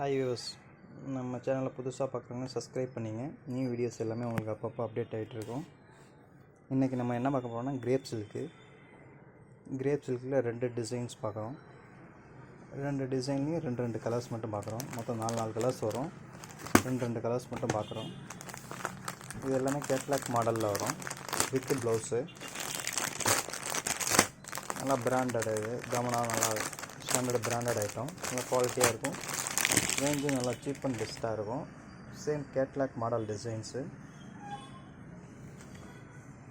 Hi viewers, நம்ம சேனலில் புதுசாக பார்க்குறவங்க சப்ஸ்கிரைப் பண்ணிங்க. நியூ வீடியோஸ் எல்லாமே உங்களுக்கு அப்பப்போ அப்டேட் ஆகிட்ருக்கும். இன்றைக்கி நம்ம என்ன பார்க்க போகிறோம்னா கிரேப் சில்கில் 2 டிசைன்ஸ் பார்க்குறோம். 2 டிசைன்லேயும் 2 கலர்ஸ் மட்டும் பார்க்குறோம். மொத்தம் 4 கலர்ஸ் வரும். 2 கலர்ஸ் மட்டும் பார்க்குறோம். இது எல்லாமே கேட்லாக் மாடலில் வரும் வித் ப்ளவுஸு. நல்லா பிராண்டட், இது கமனா நல்லா ஸ்டாண்டர்ட் பிராண்டட் ஐட்டம். நல்லா குவாலிட்டியாக இருக்கும். ரேஞ்சும் நல்லா சீப் அண்ட் பெஸ்ட்டாக இருக்கும். Same catalogue model designs.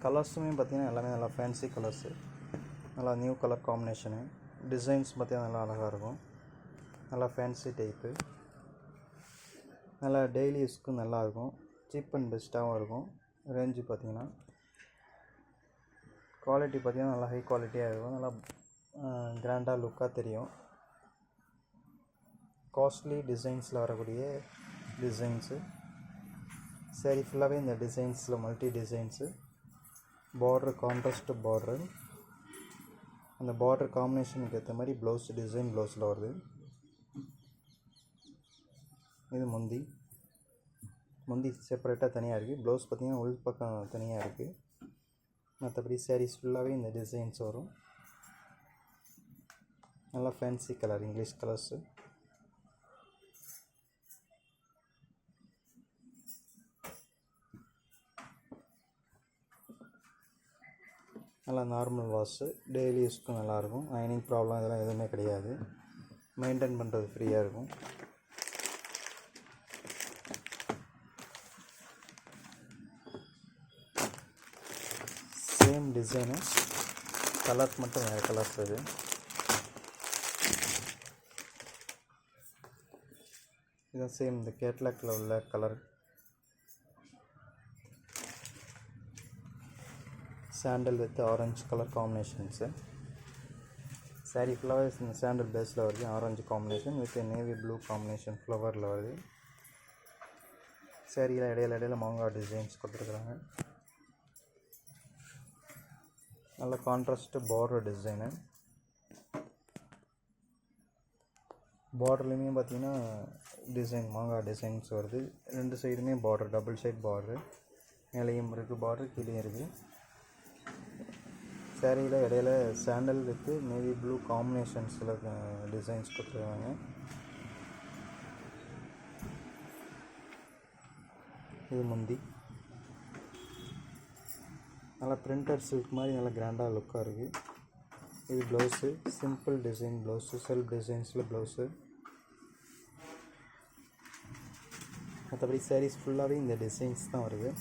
கலர்ஸுமே பார்த்திங்கன்னா எல்லாமே நல்லா ஃபேன்சி கலர்ஸு, நல்லா நியூ கலர் காம்பினேஷனு. டிசைன்ஸ் பார்த்திங்கன்னா நல்லா அழகாக இருக்கும். நல்லா ஃபேன்சி டைப்பு, நல்லா டெய்லி யூஸ்க்கும் நல்லாயிருக்கும். சீப் அண்ட் பெஸ்ட்டாகவும் இருக்கும். ரேஞ்சு பார்த்திங்கன்னா குவாலிட்டி பார்த்திங்கன்னா நல்லா ஹை குவாலிட்டியாக இருக்கும். நல்லா கிராண்டாக லுக்காக தெரியும். காஸ்ட்லி டிசைன்ஸில் வரக்கூடிய டிசைன்ஸு. சரி, ஃபுல்லாகவே இந்த டிசைன்ஸில் மல்டி டிசைன்ஸு. பார்டர் கான்ட்ராஸ்ட் பார்ட்ரு. அந்த பார்டர் காம்பினேஷனுக்கு ஏற்ற மாதிரி ப்ளவுஸ் டிசைன் ப்ளவுஸில் வருது. இது முந்தி செப்பரேட்டாக தனியாக இருக்குது. ப்ளவுஸ் பார்த்திங்கன்னா உள் பக்கம் தனியாக இருக்குது. மற்றபடி சாரீஸ் ஃபுல்லாகவே இந்த டிசைன்ஸ் வரும். நல்லா ஃபேன்சி கலர், இங்கிலீஷ் கலர்ஸு. நல்லா நார்மல் வாஷு, டெய்லி யூஸ்க்கும் நல்லாயிருக்கும். அயனிங் ப்ராப்ளம் இதெல்லாம் எதுவுமே கிடையாது. மெயின்டைன் பண்ணுறது ஃப்ரீயாக இருக்கும். சேம் டிசைனு, கலர் மட்டும் வேறு கலர்ஸ். இதுதான் சேம் இந்த கேட்லாக்கில் உள்ள colour. Sandal with orange colour combinations. Sari ஃபுல்லாகவே இந்த சாண்டல் பேஸில் வருது. Orange combination with navy blue combination ஃப்ளவரில் வருது. சாரியில் இடையில மாங்காய் டிசைன்ஸ் கொடுத்துருக்குறாங்க. நல்ல கான்ட்ராஸ்ட்டு பார்டர் டிசைனு. பார்டர்லேயுமே பார்த்திங்கன்னா டிசைன் மாங்காய் டிசைன்ஸ் வருது. 2 சைடுமே பார்டர், டபுள் சைட் பார்டரு. மேலேயும் இருக்குது பார்டர், கீழேயும் இருக்குது. சாரியில் இடையில சாண்டல் வித் நேவி ப்ளூ காம்பினேஷன்ஸில் டிசைன்ஸ் கொடுத்துருக்காங்க. இது முந்தி. நல்லா பிரிண்டட் சில்க் மாதிரி நல்லா கிராண்டாக லுக்காக இருக்குது. இது blouse, simple design blouse, self டிசைன்ஸில் ப்ளவுஸு. மற்றபடி சாரீஸ் ஃபுல்லாகவே இந்த டிசைன்ஸ் தான் வருது.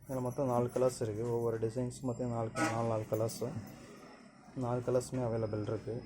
இதில் மொத்தம் 4 கலர்ஸ் இருக்குது. ஒவ்வொரு டிசைன்ஸ் மொத்தம் 4 கலர்ஸு. 4 கலர்ஸுமே அவைலபிள் இருக்குது.